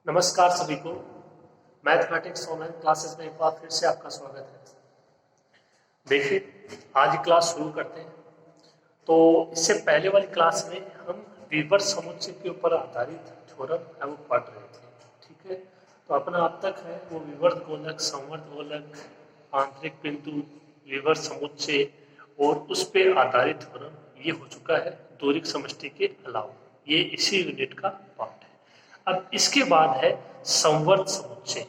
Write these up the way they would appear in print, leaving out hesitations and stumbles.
नमस्कार सभी को। मैथमेटिक्स ऑनलाइन क्लासेस में एक बार फिर से आपका स्वागत है। देखिए, आज की क्लास शुरू करते हैं। तो इससे पहले वाली क्लास में हम वीवर समुच्चय के ऊपर आधारित थ्योरम है वो पढ़ रहे थे। ठीक है, तो अपना अब तक है वो विवर्त गोलक, संवर्त गोलक, आंतरिक बिंदु, वीवर समुच्चय और उस पर आधारित थ्योरम ये हो चुका है दोरिक समष्टि के अलावा। ये इसी यूनिट का पार्ट है। अब इसके बाद है संवर्त समुच्चय,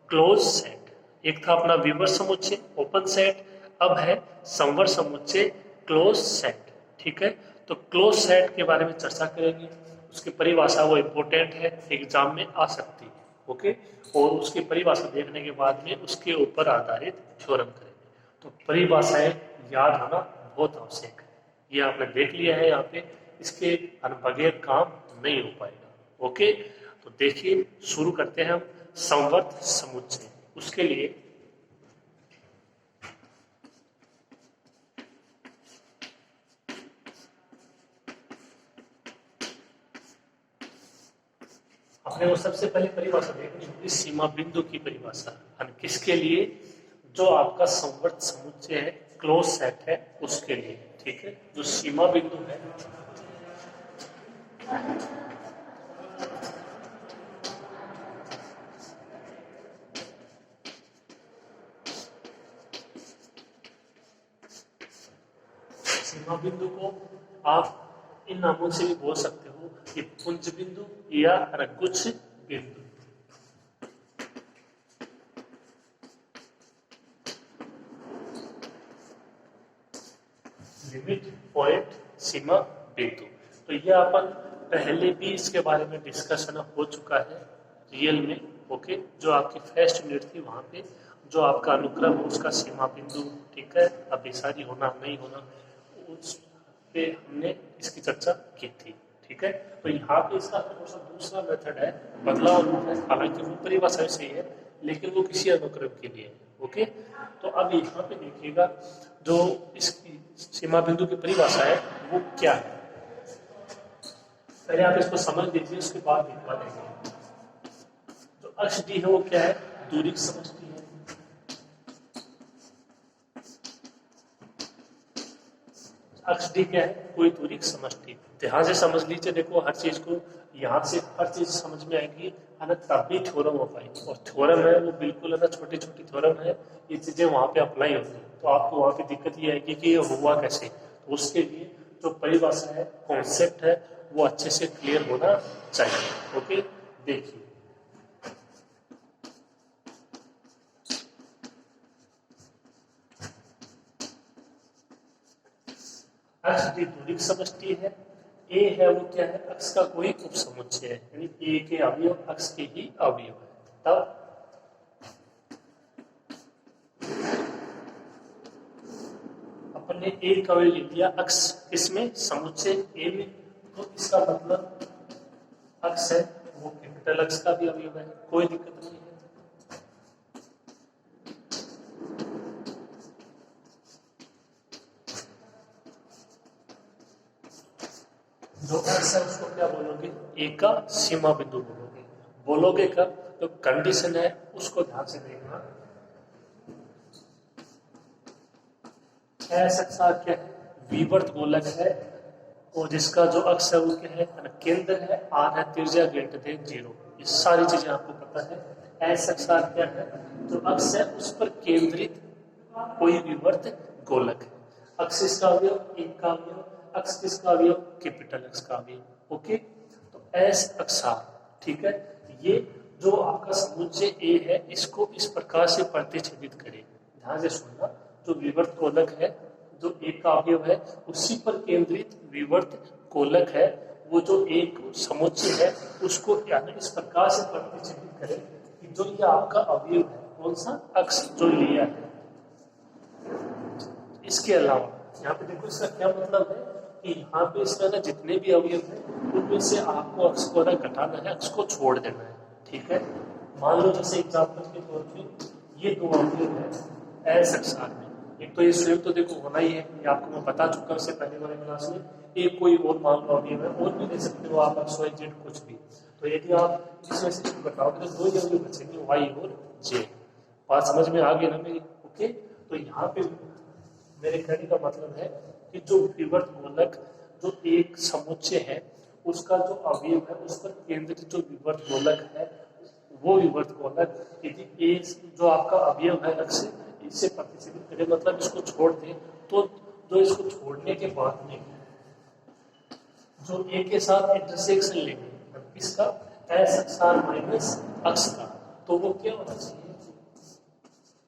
क्लोज सेट। एक था अपना वीवर समुच्चय ओपन सेट, अब है संवर्त समुच्चय क्लोज सेट। ठीक है, तो क्लोज सेट के बारे में चर्चा करेंगे। उसकी परिभाषा वो इम्पोर्टेंट है, एग्जाम में आ सकती है। ओके, और उसकी परिभाषा देखने के बाद में उसके ऊपर आधारित थ्योरम करेंगे। तो परिभाषाएं याद होना बहुत आवश्यक है। ये आपने देख लिया है यहाँ पे, इसके बगैर काम नहीं हो पाएगा। ओके, तो देखिए शुरू करते हैं हम संवर्त समुच्चय। उसके लिए अपने वो सबसे पहले परिभाषा देखनी होगी सीमा बिंदु की परिभाषा। किसके लिए? जो आपका संवर्त समुच्चय है, क्लोज सेट है, उसके लिए। ठीक है, जो सीमा बिंदु है सीमा बिंदु को आप इन नामों से भी बोल सकते हो कि पुंज बिंदु या गुच्छ बिंदु। लिमिट पॉइंट सीमा बिंदु। तो ये अपन पहले भी इसके बारे में डिस्कशन हो चुका है रियल में। ओके, जो आपकी फर्स्ट यूनिट थी वहां पे जो आपका अनुक्रम है उसका सीमा बिंदु। ठीक है, अभिसारी होना नहीं होना उस पे हमने इसकी चर्चा की थी। ठीक है, तो यहाँ पे इसका थोड़ा सा दूसरा मेथड है, बदलाव है। हालांकि वो परिभाषा सही है लेकिन वो किसी अनुक्रम के लिए है। ओके, तो अब यहाँ पे देखिएगा जो इसकी सीमा बिंदु की परिभाषा है वो क्या है। पहले आप इसको समझ लीजिए, उसके बाद दिखवा देंगे। जो अक्ष डी है वो क्या है? दूरिक समष्टि है। अक्ष डी क्या है? कोई दूरिक समष्टि। ध्यान से समझ लीजिए, देखो हर चीज को यहाँ से हर चीज समझ में आएगी है ना, तब भी थ्योरम हो पाएगी। और थ्योरम है वो बिल्कुल है ना छोटी छोटी थ्योरम है, ये चीजें वहां पे अप्लाई होती है। तो आपको वहां पे दिक्कत ये आएगी कि ये हुआ कैसे। तो उसके लिए जो परिभाषा है, कॉन्सेप्ट है, वो अच्छे से क्लियर होना चाहिए। ओके, देखिए अक्ष डी दूरिक समष्टि है। ए है वो क्या है? अक्ष का कोई उपसमुच्चय है, यानी ए के अवयव अक्ष के ही अवयव है। तब अपन ने ए का अवयव लिख दिया अक्ष किसमें? समुच्चय ए में। तो इसका मतलब अक्ष है वो कैपिटल अक्ष का भी अवयव है, कोई दिक्कत नहीं है। जो अक्ष है उसको क्या बोलोगे? ए का सीमा बिंदु बोलोगे। बोलोगे कब? तो कंडीशन है उसको ध्यान से देखना। ऐसा क्या है? विवर्त गोलक है और जिसका जो अक्ष है वो क्या है? केंद्र है, आर है, त्रिज्या ग्रेटर देन 0। ये सारी चीजें आपको पता है। ऐसा क्या है? जो अक्ष है उस पर केंद्रित कोई विवर्त गोलक है। अक्ष इसका अवयव, एक का अवयव, अक्ष किसका अवयव? कैपिटल अक्ष का अवयव। ओके, तो एस अक्षार। ठीक है, ये जो आपका समुच्चय ए है इसको इस प्रकार से प्रतिच्छेदित करे। ध्यान से सुनना, जो विवर्त गोलक है जो एक का अवयव है उसी पर केंद्रित विवर्त गोलक है, वो जो एक समुच्चय है उसको यानी इस प्रकार से प्रतिच्छेदित करे कि जो ये आपका अवयव है कौन सा? अक्ष जो लिया है। इसके अलावा यहाँ पे देखो इसका क्या मतलब है कि यहाँ पे इसका ना जितने भी अवयव है उनमें से आपको अक्ष को ना घटाना है, अक्ष को छोड़ देना है। ठीक है, मान लो जैसे एग्जाम्पल के तौर पे ये दो अवयव है एस अक्षार में। एक तो ये स्वयं तो देखो होना ही है, ये आपको मैं बता चुका हूँ इससे पहले वाले क्लास में। एक कोई और मान लो अवयव है, और भी दे सकते हो आप एक्स वाई जेड कुछ भी। तो यदि आप इसमें से इसको घटाओगे तो दो ही अवयव बचेंगे, वाई और जेड। बात समझ में आ गई ना मेरी? ओके, तो यहाँ पे मेरे कहने का मतलब है कि जो विवर्त गोलक जो एक समुच्चय है उसका जो अवयव है उस पर केंद्रित जो विवर्त गोलक है वो विवर्त गोलक यदि ए जो आपका अवयव है अक्ष इससे प्रतिच्छेदित करे, मतलब इसको छोड़ दे, तो जो इसको छोड़ने के बाद में जो ए के साथ इंटरसेक्शन लेंगे इसका एस अक्षार माइनस अक्ष का, तो वो क्या होना चाहिए,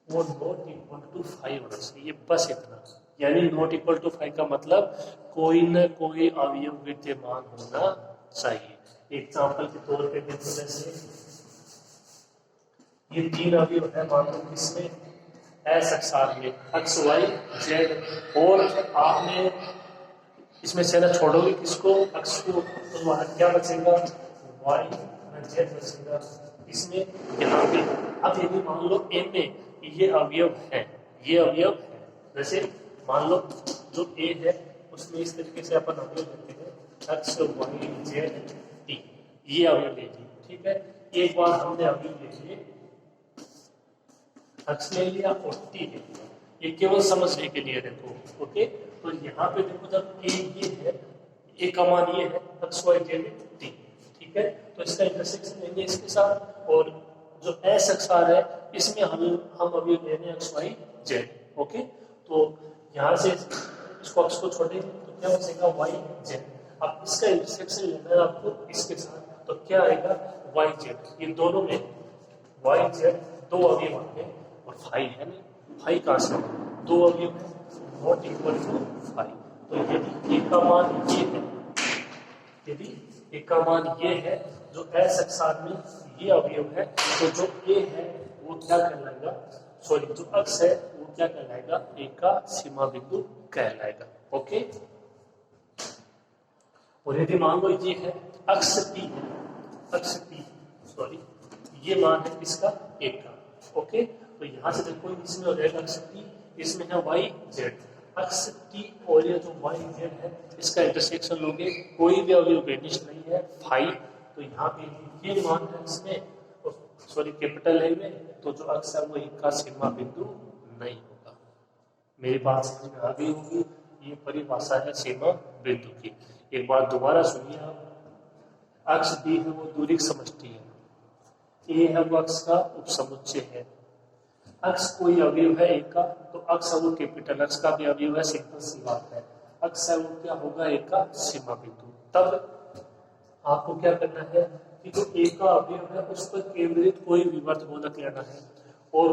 वो नॉट इक्वल टू 5 होना चाहिए, बस इतना। यानी नॉट इक्वल टू 5 का मतलब कोई न कोई अवयव विद्यमान होना चाहिए। एग्जाम्पल के तौर पे देखो, जैसे ये 3 अवयव है मान लो इसमें एस अक्षार में एक्स वाई जेड, और आपने इसमें से ना छोड़ोगे किसको, एक्स को, तो वहां क्या बचेगा, वाई और जेड बचेगा। इसमें यहाँ पे अब यदि मान लो ए में ये अवयव है, ये अवयव है, जैसे मान लो जो ए है उसमें इस तरीके से अपन अवयव लेते हैं एक्स वाई जेड टी, ये अवयव ले लिए, ठीक है। एक बार हमने अवयव ले लिए, एक्स ले लिया और टी ले लिया, ये केवल समझने के लिए देखो, ओके। तो यहाँ पे देखो जब ए ये है, ए का मान ये है एक्स वाई जेड टी, ठीक है, तो इसका इंटरसेक्शन लेंगे इसके साथ, और जो एस अक्षार है इसमें हम अभी ले रहे हैं एक्स वाई जेड, ओके। तो यहाँ से इसको एक्स को छोड़ेंगे तो क्या बचेगा वाई जेड। अब इसका इंटरसेक्शन लेना है आपको इसके साथ, तो क्या आएगा वाई जेड, ये दोनों में वाई जेड दो अवयव आते हैं और फाइव है नहीं, फाइव कहाँ से दो अवयव है, नॉट इक्वल टू 5। तो यदि ए का मान ये है, यदि ए का मान ये है, जो एस अक्षार में ये अवयव है, तो जो ए है वो क्या कहलाएगा, सॉरी जो अक्ष है वो क्या कहलाएगा, ए का सीमा बिंदु कहलाएगा, ओके। और यदि मान लो ये है अक्ष पी है, अक्ष पी सॉरी ये मान है इसका ए का, ओके। तो यहाँ से देखो इसमें हो जाएगा अक्ष पी, इसमें है वाई जेड, अक्ष टी और ये जो वाई जेड है इसका इंटरसेक्शन लोगे, कोई भी अवयव बेनिश नहीं है 5, तो यहाँ पे ये मान है इसमें, सॉरी कैपिटल है में, तो जो अक्ष है वो इनका सीमा बिंदु नहीं होगा। मेरी बात समझ में आ गई होगी, ये परिभाषा है सीमा बिंदु की। एक बार दोबारा सुनिए आप, अक्ष डी है वो दूरी समष्टि है, ए है वो अक्ष का उपसमुच्चय है, अक्ष कोई अवयव है एक का, तो अक्ष वो कैपिटल अक्ष का भी अवयव है, सिंपल सी बात है, अक्ष है वो क्या होगा एक का सीमा बिंदु। तब आपको क्या करना है कि जो एक का अवयव है उस पर केंद्रित कोई विवर्त गोलक लेना है, और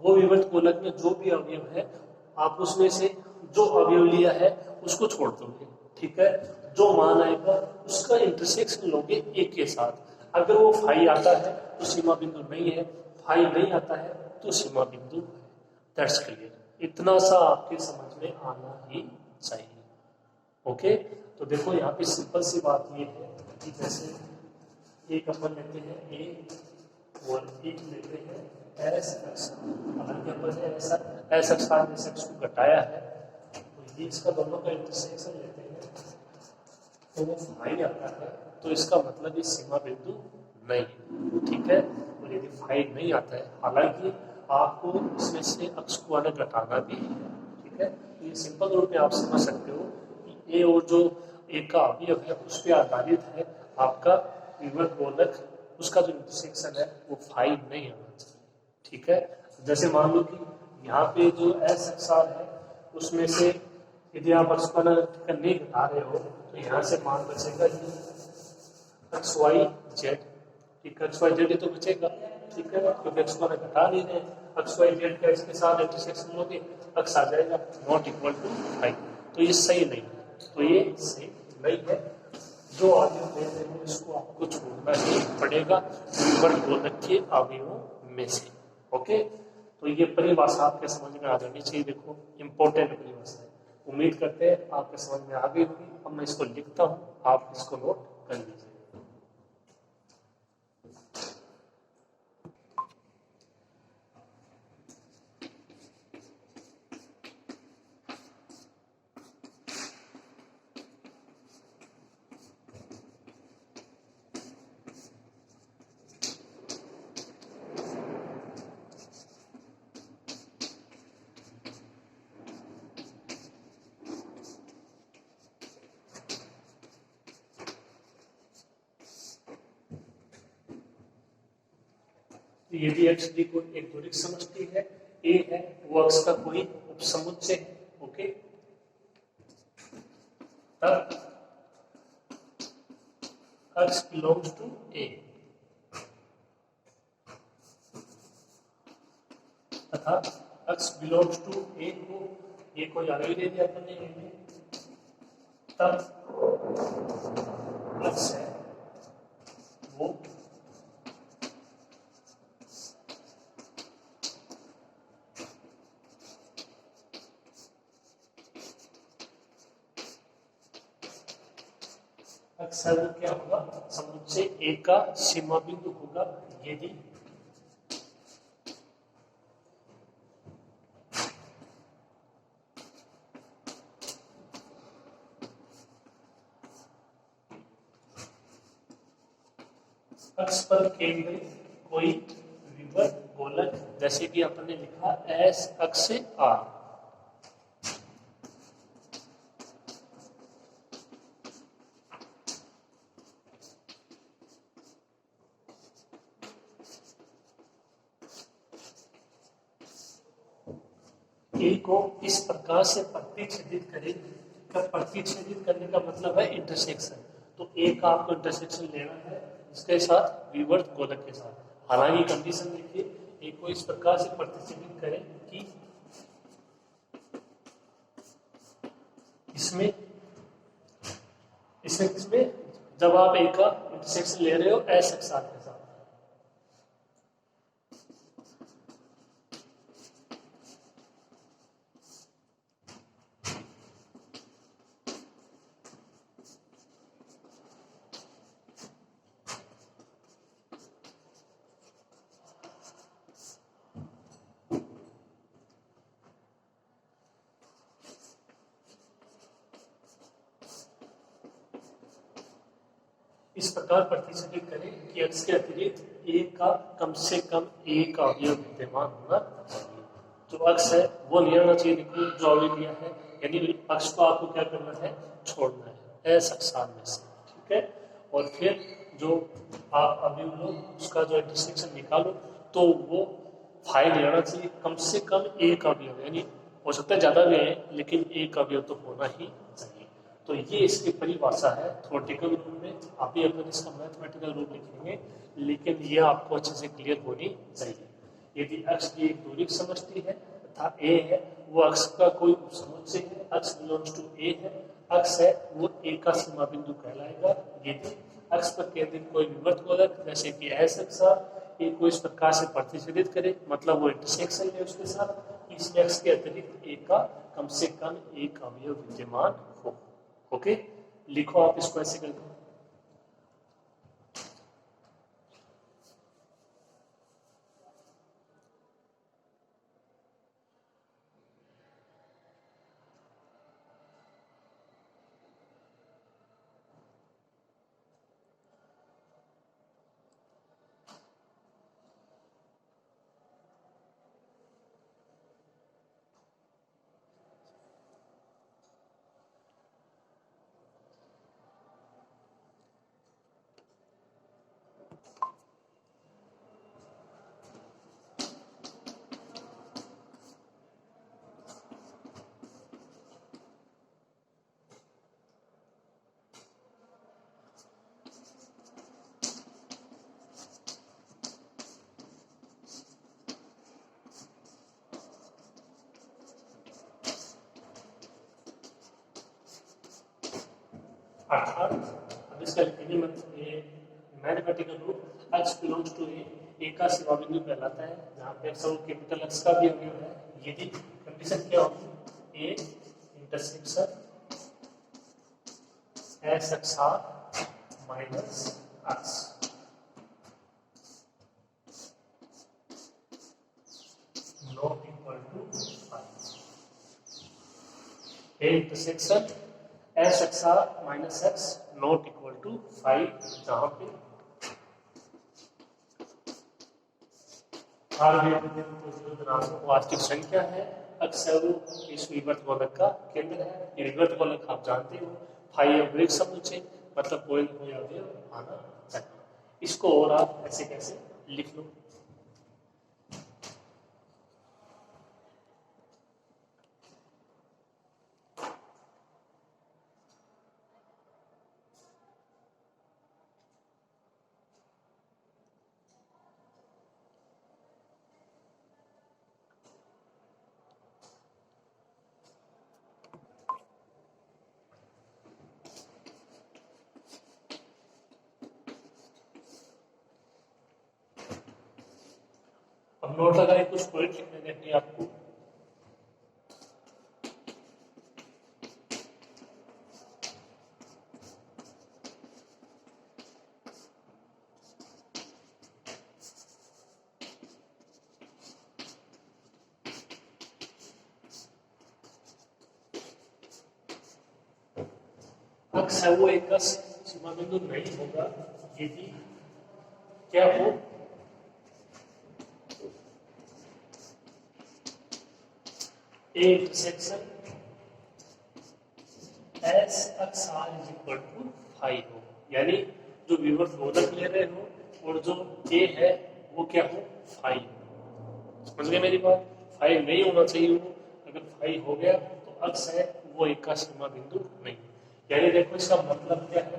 वो विवर्त गोलक में जो भी अवयव है आप उसमें से जो अवयव लिया है उसको छोड़ दोगे, ठीक है। जो मान आएगा उसका इंटरसेक्शन लोगे एक के साथ, अगर वो 5 आता है तो सीमा बिंदु नहीं है, 5 नहीं आता है तो सीमा बिंदु है। दैट्स क्लियर, इतना सा आपके समझ में आना ही चाहिए, ओके। तो देखो यहाँ पे सिंपल सी बात ये है कि जैसे एक अपन लेते हैं ए और एक लेते हैं एस अक्ष, हालांकि अपन ने ऐसा एस अक्षार में से अक्ष को घटाया है, तो ये इसका दोनों का इंटरसेक्शन लेते हैं तो वो 5 आता है, तो इसका मतलब ये सीमा बिंदु नहीं है, ठीक है। और यदि 5 नहीं आता है, हालांकि आपको इसमें से अक्ष को अलग घटाना भी है, ठीक है। तो ये सिंपल रूप में आप समझ सकते हो कि ए और जो एक का अवयव है उस पर आधारित है आपका विवर्त गोलक, उसका जो इंटरसेक्शन है वो 5 नहीं आना चाहिए, ठीक है। जैसे मान लो कि यहाँ पे जो एस अक्षार है उसमें से यदि आप अक्ष को नहीं घटा रहे हो तो यहाँ से मान बचेगा एक्स वाई जेड, ठीक है, एक्स वाई जेड तो बचेगा, ठीक है, क्योंकि एक्स को घटा नहीं रहे, एक्स वाई जेड का इसके साथ इंटरसेक्शन लोगे एक्स आ जाएगा नॉट इक्वल टू 5, तो ये सही नहीं है, तो ये सही नहीं है। जो अवयव दे रहे हो इसको आपको छोड़ना ही पड़ेगा विवर्त गोलक के अवयवों में से, ओके। तो ये परिभाषा आपके समझ में आ जानी चाहिए, देखो इंपॉर्टेंट परिभाषा है। उम्मीद करते हैं आपके समझ में आ गई होगी। अब मैं इसको लिखता हूँ, आप इसको नोट कर लीजिए। तो यदि एक्स डी को एक दूरिक समष्टि है, ए है वो अक्ष का कोई उपसमुच्चय है, ओके, तब x belongs to A तथा x belongs to A को जानवी दे दिया अपन ने A में, तब x है वो अक्सर क्या होगा, समुच्चय ए का सीमा बिंदु होगा यदि अक्ष पर केंद्रित कोई विवर्त गोलक, जैसे कि अपन ने लिखा एस अक्ष से आर, ए को इस प्रकार से प्रतिच्छेदित करें। प्रतिच्छेदित करने का मतलब है इंटरसेक्शन। तो ए का आपको इंटरसेक्शन लेना है इसके साथ विवर्त गोलक के साथ। हालांकि कंडीशन देखिए, ए को इस प्रकार से प्रतिच्छेदित करें कि इसमें जब आप ए का इंटरसेक्शन ले रहे हो एस के साथ, इस प्रकार प्रतिच्छेदित करें कि अक्ष के अतिरिक्त ए का कम से कम एक अवयव विद्यमान होना चाहिए। जो अक्ष है वो नहीं आना चाहिए, देखो जो अवयव दिया है, यानी अक्ष को आपको क्या करना है, छोड़ना है एस अक्षांश में से, ठीक है। और फिर जो आप अवयव लो उसका जो इंटरसेक्शन निकालो तो वो 5 लेना चाहिए, कम से कम एक अवयव, यानी हो सकता है ज्यादा भी है लेकिन एक अवयव तो होना ही चाहिए। तो ये इसकी परिभाषा है थ्योरेटिकल रूप में, आप भी अपन इसका मैथमेटिकल रूप लिखेंगे, लेकिन ये आपको अच्छे से क्लियर होनी चाहिए। यदि अक्ष की एक दूरिक समष्टि है तथा ए है वो अक्ष का कोई उपसमुच्चय है, अक्ष बिलोंग्स टू ए है, अक्ष है वो ए का सीमा बिंदु कहलाएगा यदि अक्ष पर केंद्रित कोई विवर्त गोलक जैसे कि एस अक्षा ए को इस प्रकार से प्रतिच्छेदित करे, मतलब वो इंटरसेक्शन है उसके साथ, इसमें अक्ष के अतिरिक्त ए का कम से कम एक अवयव विद्यमान हो। ओके, लिखो आप इसको ऐसे कर दो। अर्थात अब इसका लिखेंगे मैथमेटिकल रूप अक्ष बिलोंग्स टू ए का सीमा बिंदु कहलाता है, जहाँ पे अक्सर कैपिटल अक्ष का भी अवयव है यदि कंडीशन क्या होगी, ए इंटरसेक्शन एस अक्षा माइनस अक्ष, not equal to 5। A intersection S अक्षा minus x not equal to 5, जहां पे वास्तविक संख्या है, अक्सर इस विवर्त गोलक का केंद्र है। ये विवर्त गोलक आप जानते हो 5 अवयव समुच्चय, मतलब कोई अवयव आना चाहिए। इसको और आप ऐसे कैसे लिख लो, नोट लगाए, कुछ पॉइंट लिखने देखिए आपको। अक्स है वो एक सीमा बिंदु नहीं होगा यदि क्या हो, A intersection S x R is equal to phi हो, यानी जो विवर्त गोलक ले रहे हो और जो ए है वो क्या हो, फाई हो। समझ गए मेरी बात? फाई नहीं होना चाहिए वो, अगर फाई हो गया तो अक्स है वो एक का सीमा बिंदु नहीं। यानी देखो इसका मतलब क्या है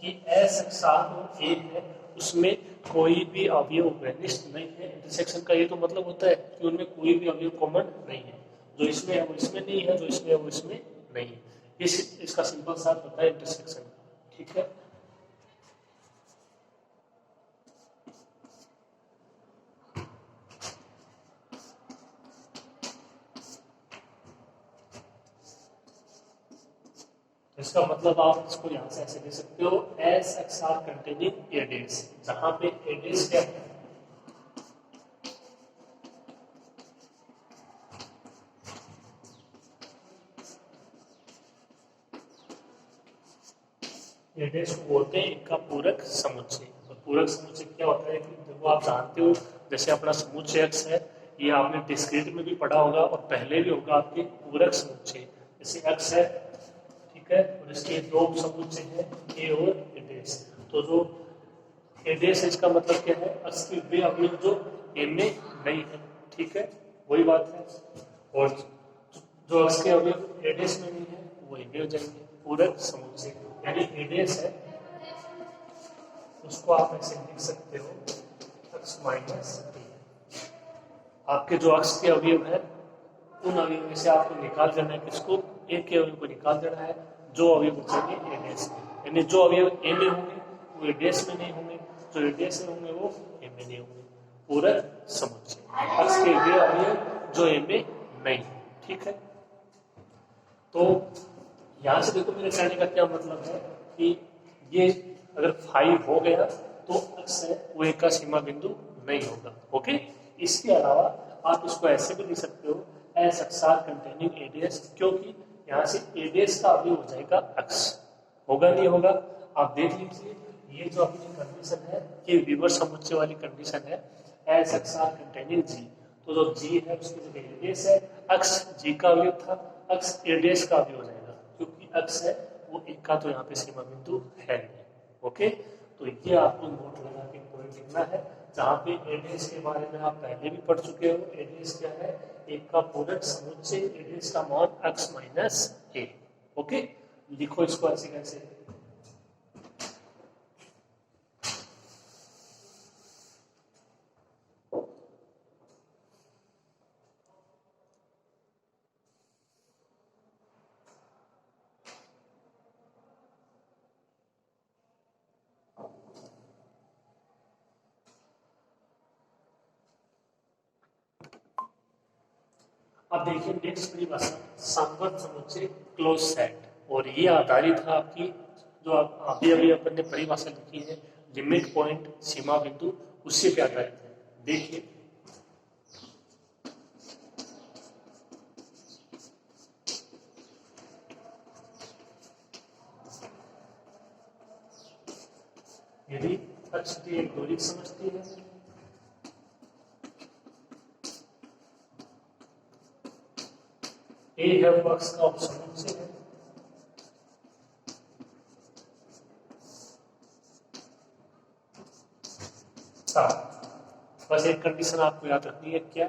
कि एस अक्स आर और ए है उसमें कोई भी अवयव वेनिस्ट नहीं है। इंटरसेक्शन का ये तो मतलब होता है कि उनमें कोई भी अवयव कॉमन नहीं है, जो इसमें है वो इसमें नहीं है, जो इसमें है वो इसमें नहीं है। इसका सिंपल सा होता है इंटरसेक्शन। ठीक है, इसका मतलब आप इसको यहां से ऐसे ले सकते हो, S x are containing A dash, जहां पे ए डेस क्या है, ए डेस को बोलते हैं इनका पूरक समुच्चय। और पूरक समुच्चय क्या होता है कि देखो आप जानते हो, जैसे अपना समुच्चय एक्स है, ये आपने डिस्क्रीट में भी पढ़ा होगा और पहले भी होगा आपके पूरक समुच्चय। जैसे एक्स है, ठीक है, और इसके दो समुच्चय हैं ए और ए डेस। तो जो ए डेस है इसका मतलब क्या है, एक्स के वे अवयव जो ए में नहीं है। ठीक है, वही बात है। और जो एक्स के अवयव ए डेस में नहीं है वो ए में हो जाएंगे। पूरक समुच्चय यानी ए डेस है उसको आप ऐसे लिख सकते हो एक्स माइनस ए। आपके जो अक्ष के अवयव है उन अवयव में से आपको निकाल देना है किसको, ए के अवयव को निकाल देना है, जो अवयव बचेंगे ए डेस में। यानी जो अवयव ए में होंगे वो ए डेस में नहीं होंगे, जो ए डेस में होंगे वो ए में नहीं होंगे। पूरक समुच्चय अक्ष के वे अवयव जो ए में नहीं। ठीक है, तो यहां से देखो मेरे कहने का क्या मतलब है कि ये अगर 5 हो गया तो अक्स है वो एक का सीमा बिंदु नहीं होगा। ओके, इसके अलावा आप इसको ऐसे भी लिख सकते हो S x are containing ADS, क्योंकि यहाँ से एडीएस का अवयव हो जाएगा अक्स। होगा नहीं होगा आप देख लीजिए, ये जो अपनी कंडीशन है ये विवर्स समुच्चय वाली कंडीशन है, एस एक्स आर कंटेनिंग जी। तो जो जी है उसकी जगह एडीएस है, अक्स जी का अवयव था, अक्स एडीएस का अवयव हो जाएगा, क्योंकि अक्स है वो एक का तो यहाँ पे सीमा बिंदु है नहीं। ओके, तो ये आपको नोट लगा के पॉइंट लिखना है, जहाँ पे एडीएस के बारे में आप पहले भी पढ़ चुके हो। एडीएस क्या है, एक का पूरक समुच्चय, एडीएस का मान एक्स माइनस ए। ओके, लिखो इसको ऐसे कैसे। अब देखिए नेक्स्ट परिभाषा समवर्त समुच्चय क्लोज सेट, और ये आधारित है आपकी जो अभी अभी अपन ने परिभाषा लिखी है लिमिट पॉइंट सीमा बिंदु, उससे पे आधारित है। देखिए यदि अक्ष की एक दूरी समझती है, ए है वो अक्ष का उपसमुच्चय है, बस एक कंडीशन आपको याद रखनी है, क्या,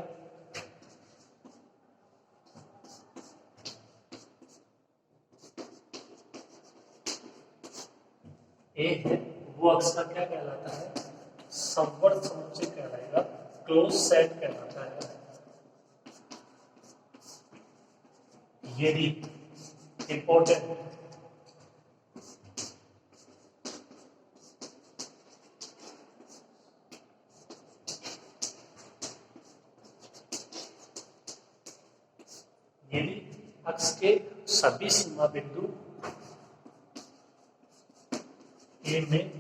ए है वो अक्ष का क्या कहलाता है, समवर्त समुच्चय कहलाएगा, क्लोज सेट कहलाता है, यदि इंपॉर्टेंट यदि अक्ष के सभी सीमा बिंदु ए में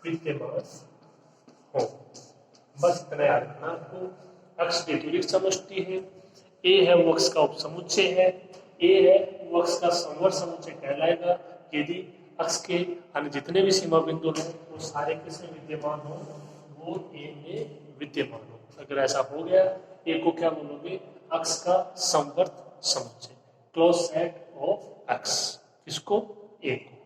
विद्यमान हो। बस इतना याद रखना आपको। अक्ष की दूरी समष्टि है, ए है वो अक्ष का उपसमुच्चय है, ए है वो अक्ष का संवर्त समुच्चय कहलाएगा यदि अक्ष के अन्य जितने भी सीमा बिंदु हैं वो सारे किसमें विद्यमान हो, वो ए में विद्यमान हो। अगर ऐसा हो गया, ए को क्या बोलोगे, अक्ष का संवर्त समुच्चय, क्लोज सेट ऑफ अक्ष, किसको, ए को।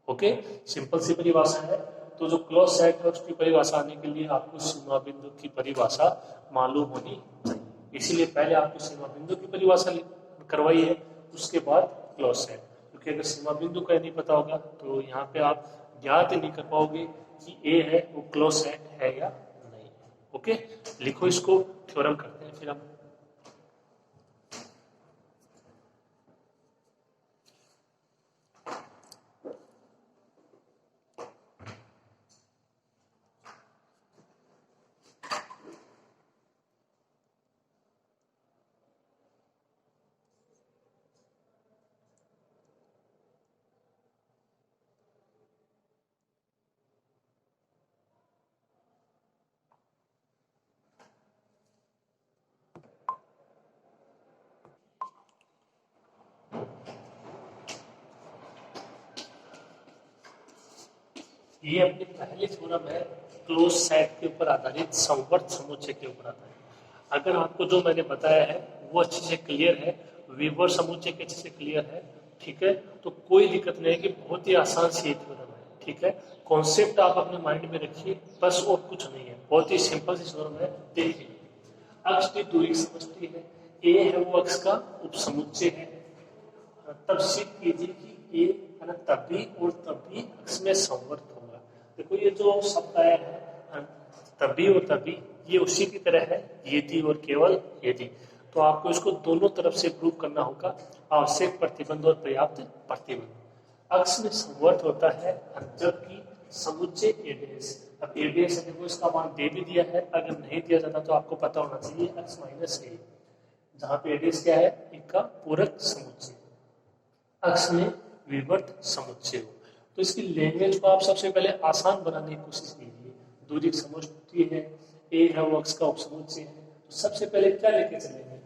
ओके, सिंपल सी परिभाषा है। तो जो क्लोज सेट है उसकी परिभाषा आने के लिए आपको सीमा बिंदु की परिभाषा मालूम होनी चाहिए, इसीलिए पहले आपको सीमा बिंदु की परिभाषा करवाई है, उसके बाद क्लोज सेट। क्योंकि अगर सीमा बिंदु का नहीं पता होगा तो यहाँ पे आप ज्ञात नहीं कर पाओगे कि ए है वो क्लोज सेट है या नहीं। ओके, लिखो इसको, थ्योरम करते हैं फिर हम। ये अपनी पहली थ्योरम है क्लोज सेट के ऊपर आधारित, संवर्त समुच्चय के ऊपर आधारित। अगर आपको जो मैंने बताया है वो अच्छे से क्लियर है, विवर समुच्चय के अच्छे से क्लियर है, ठीक है, तो कोई दिक्कत नहीं है कि बहुत ही आसान सी थ्योरम है। ठीक है, कॉन्सेप्ट आप अपने माइंड में रखिए बस, और कुछ नहीं है, बहुत ही सिंपल सी थ्योरम है। देखिए, अक्ष की दूरी समझती है, ए है वो अक्ष का उपसमुच्चय है, तब सिद्ध कीजिए कि ए तभी और तभी अक्ष में संवर्त होगा। देखो ये जो शब्द आया है तभी और तभी, ये उसी की तरह है यदि और केवल यदि। तो आपको इसको दोनों तरफ से प्रूव करना होगा, आवश्यक प्रतिबंध और पर्याप्त प्रतिबंध। अक्ष में संवर्त होता है जबकि समुच्चय एडेस, अब एडेस देखो इसका मान दे भी दिया है, अगर नहीं दिया जाता तो आपको पता होना चाहिए अक्ष माइनस ए, जहां पे एडेस क्या है, एक का पूरक समुच्चय, अक्ष में विवर्त समुच्चय हो। तो इसकी लैंग्वेज को आप सबसे पहले आसान बनाने की कोशिश कीजिए। दूरी समझती है, ए है वो अक्ष का उपसमुच्चय है, तो सबसे पहले क्या लेके चलेंगे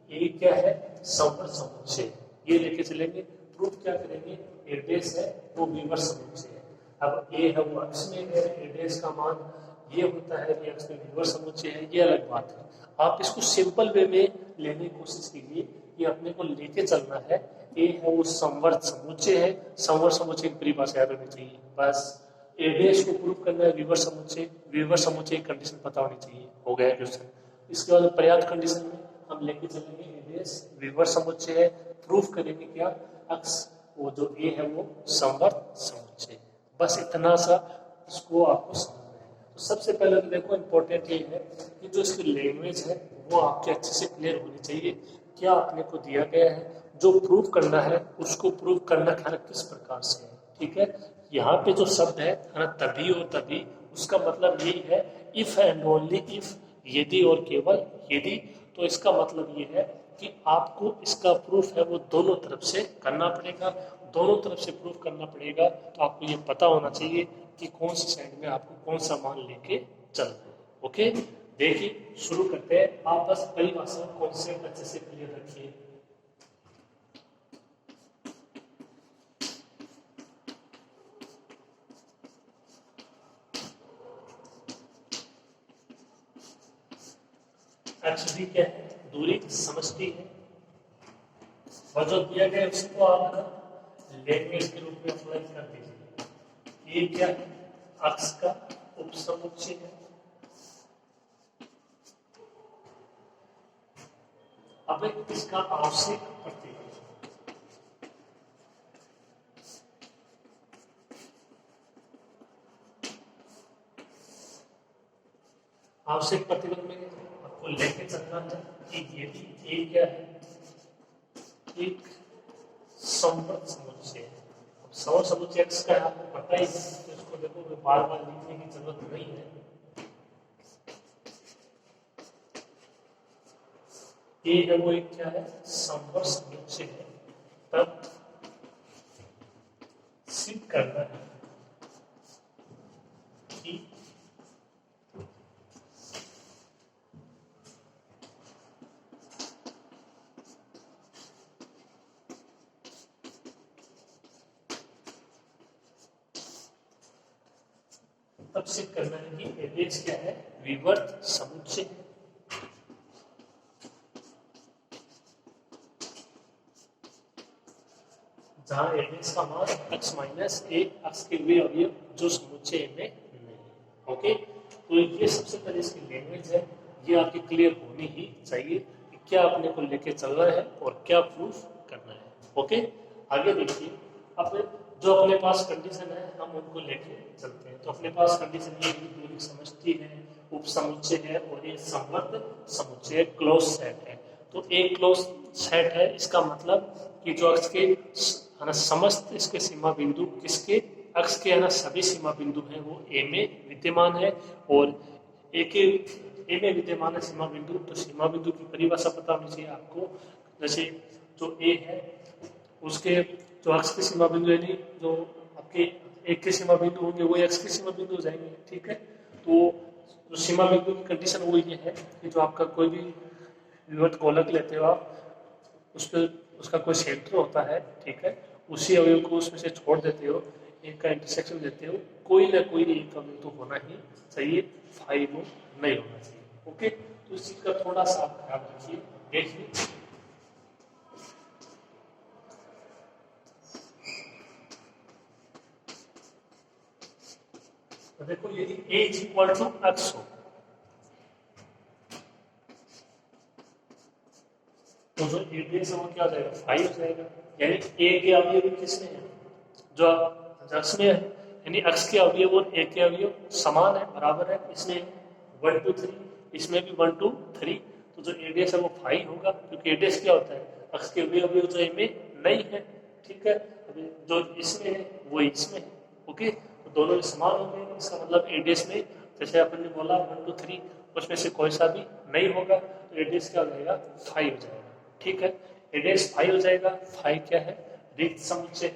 कि ए क्या है, संवर्त समुच्चय, ये लेके चलेंगे। प्रूफ क्या करेंगे, एडेस है वो विवर्त समुच्चय है। अब ए है वो अक्ष में है, एडेस का मान ये होता है कि अक्ष में विवर्त समुच्चय है, ये अलग बात है। आप इसको सिंपल वे में लेने की कोशिश कीजिए कि अपने को लेके चलना है, ए है वो संवर्त समुच्चय है, संवर्त समुच्चय की परिभाषा याद होनी चाहिए बस। एडेस को प्रूव करना है विवर्त समुच्चय, विवर्त समुच्चय की कंडीशन पता होनी चाहिए, हो गया क्वेश्चन। इसके बाद पर्याप्त कंडीशन में हम लेके चलेंगे एडेस विवर्त समुच्चय है, प्रूफ करेंगे क्या, अक्ष वो जो ए है वो संवर्त समुच्चय। बस इतना सा इसको आपको समझना है। तो सबसे पहले तो देखो इंपॉर्टेंट ये है कि जो इसकी लैंग्वेज है वो आपके अच्छे से क्लियर होनी चाहिए। क्या अपने को दिया गया है, जो प्रूव करना है उसको प्रूव करना किस प्रकार से है। ठीक है, यहाँ पे जो शब्द है ना तभी और तभी, उसका मतलब यही है इफ एंड ओनली इफ, यदि और केवल यदि। तो इसका मतलब ये है कि आपको इसका प्रूफ है वो दोनों तरफ से करना पड़ेगा, दोनों तरफ से प्रूफ करना पड़ेगा। तो आपको ये पता होना चाहिए कि कौन सी साइड में आपको कौन सा मान लेके चलना है। ओके, देखिए शुरू करते हैं। आप बस परिभाषा कॉन्सेप्ट अच्छे से क्लियर रखिए। एक्चुअली क्या है, दूरी समझती है, और जो दिया गया उसको आप लैंग्वेज के रूप में अप्लाई कर दीजिए। ये क्या है, अक्ष का उपसमुच्चय है। अब इसका आवश्यक प्रतिबंध, आवश्यक प्रतिबंध में आपको लेके चलना है कि यदि ए क्या है, एक संवर्त समुच्चय है। अब संवर्त समुच्चय एक्स का है आपको पता ही है, तो इसको देखो बार बार लिखने की जरूरत नहीं है। ए है वो एक क्या है, समवर्ग समुच्चय है, तब सिद्ध करना है कि तब सिद्ध करना है कि एडेक्स क्या है, विवर्त समुच्चय है। जहां एडेक्स का मान x माइनस ए x के वे अवयव जो समुच्चय में नहीं है। ओके, तो ये सबसे पहले इसकी लैंग्वेज है, ये आपकी क्लियर होनी ही चाहिए कि क्या अपने को लेके चलना है और क्या प्रूफ करना है। ओके, आगे देखिए, अब जो अपने पास कंडीशन है हम उनको लेके चलते हैं। तो अपने पास कंडीशन ये है, समष्टि है, उपसमुच्चय है और ये समवर्त समुच्चय क्लोज सेट है। तो एक क्लोज सेट है, इसका मतलब कि जो अक्ष के है ना समस्त इसके सीमा बिंदु किसके, अक्ष के है ना सभी सीमा बिंदु हैं वो ए में विद्यमान है, और ए में विद्यमान है सीमा बिंदु। तो सीमा बिंदु की परिभाषा पता होनी चाहिए आपको। जैसे जो ए है उसके जो अक्ष के सीमा बिंदु यानी जो आपके एक के सीमा बिंदु होंगे वो एक्स के सीमा बिंदु हो जाएंगे। ठीक है, तो जो सीमा बिंदु की कंडीशन वो ये है कि जो आपका कोई भी विवर्त गोलक लेते हो आप, उस पर उसका कोई क्षेत्र होता है, ठीक है, उसी अवयव को उसमें से छोड़ देते हो, एक का इंटरसेक्शन देते हो, कोई ना कोई एक अवयव तो होना ही चाहिए, फाई वो नहीं होना चाहिए। ओके, तो इस चीज का थोड़ा सा आप ख्याल रखिए। देखिए तो देखो, यदि a is equal to x हो तो जो एडीएस है वो क्या हो जाएगा, 5 हो जाएगा। यानी a के अवयव किसमें है, जो अक्ष में है, यानी अक्ष के अवयव और a के अवयव समान है, बराबर है। इसमें 1 2 3, इसमें भी 1 2 3, तो जो एडीएस है वो 5 होगा, क्योंकि एडीएस क्या होता है, अक्ष के अवयव जो a में नहीं है। ठीक है, अभी जो इसमें है वो इसमें है। ओके, तो दोनों समान हो गए, इसका मतलब एडीएस में जैसे अपन ने बोला 1 2 3 उसमें से कोई सा भी नहीं होगा, तो एडीएस क्या हो जाएगा, 5 हो जाएगा। ठीक है, एडीएस 5 हो जाएगा। 5 क्या है, रिक्त समुच्चय।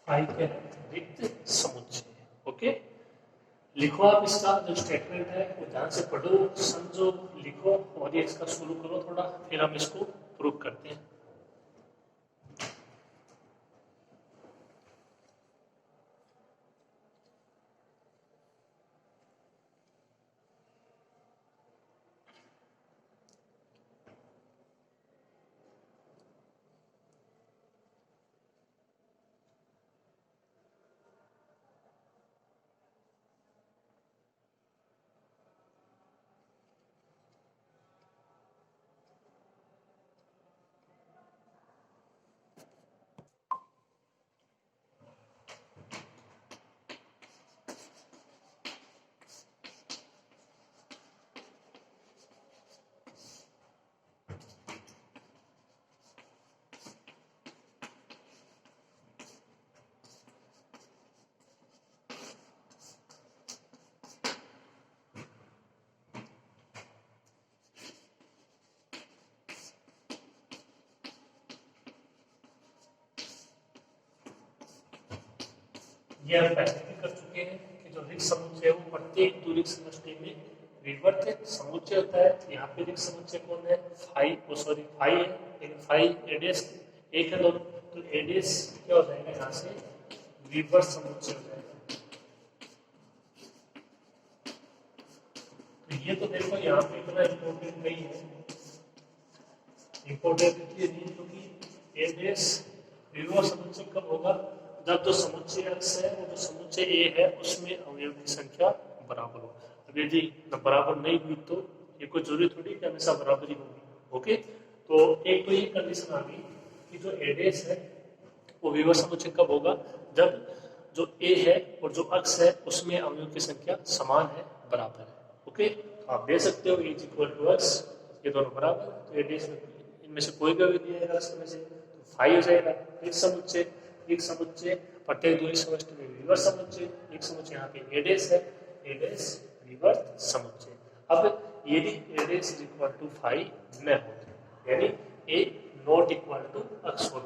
क्या है, रिक्त समुच्चय। ओके, लिखो आप इसका जो स्टेटमेंट है वो ध्यान से पढ़ो, समझो, लिखो और ये इसका शुरू करो थोड़ा, फिर हम इसको प्रूव करते हैं। ये हम पहले भी कर चुके हैं कि जो रिक्त समुच्चय है वो प्रत्येक दूरिक समष्टि में विवर्त समुच्चय होता है। यहाँ पे रिक्त समुच्चय कौन है, 5 सॉरी 5 है, लेकिन 5 एडीएस एक है दोनों, तो एडीएस क्या हो जाएगा, यहाँ से विवर्त समुच्चय हो जाएगा। तो ये तो देखो यहाँ पे इतना इम्पोर्टेंट नहीं है, इम्पोर्टेंट इसलिए नहीं क्योंकि एडीएस विवर्त समुच्चय कब होगा, जब जो समुच्चय अक्ष है वो जो समुच्चय ए है उसमें अवयव की संख्या बराबर हो। अब यदि बराबर नहीं हुई तो ये कोई जरूरी थोड़ी कि हमेशा बराबरी होगी। ओके, तो एक तो ये कंडीशन आ गई कि जो एडेस है वो विवर्त समुच्चय कब होगा, जब जो ए है और जो अक्ष है उसमें अवयव की संख्या समान है, बराबर है। ओके, तो आप दे सकते हो ए इज इक्वल टू एक्स, ये दोनों बराबर, तो एडेस में इनमें से कोई भी अवयव दिया जाएगा अक्ष में से, तो 5 हो जाएगा। रिक्त समुच्चय एक समुच्चय, प्रत्येक दूरी समष्टि में विवर्त समुच्चय, एक समुच्चय यहाँ पे ए डैश है, ए डैश विवर्त समुच्चय। अब यदि ए डैश इज इक्वल टू 5 न हो, यानी ए नॉट इक्वल टू x हो,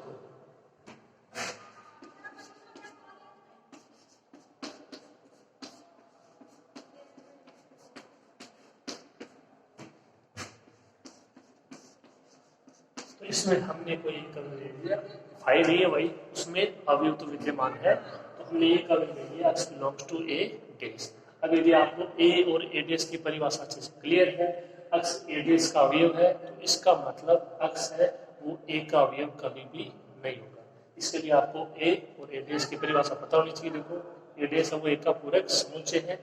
तो इसमें हमने कोई एक अवयव ले लिया, 5 नहीं है भाई, उसमें अवयव तो विद्यमान है, तो हमने एक अवयव ले लिया x belongs to A dash. अब यदि आपको ए और ए डैश की परिभाषा अच्छे से क्लियर है, x ए डैश का अवयव है, तो इसका मतलब x है वो ए का अवयव कभी भी नहीं होगा। इसके लिए आपको ए और ए डैश की परिभाषा पता होनी चाहिए। देखो ए डैश है वो ए का पूरक समुच्चय है,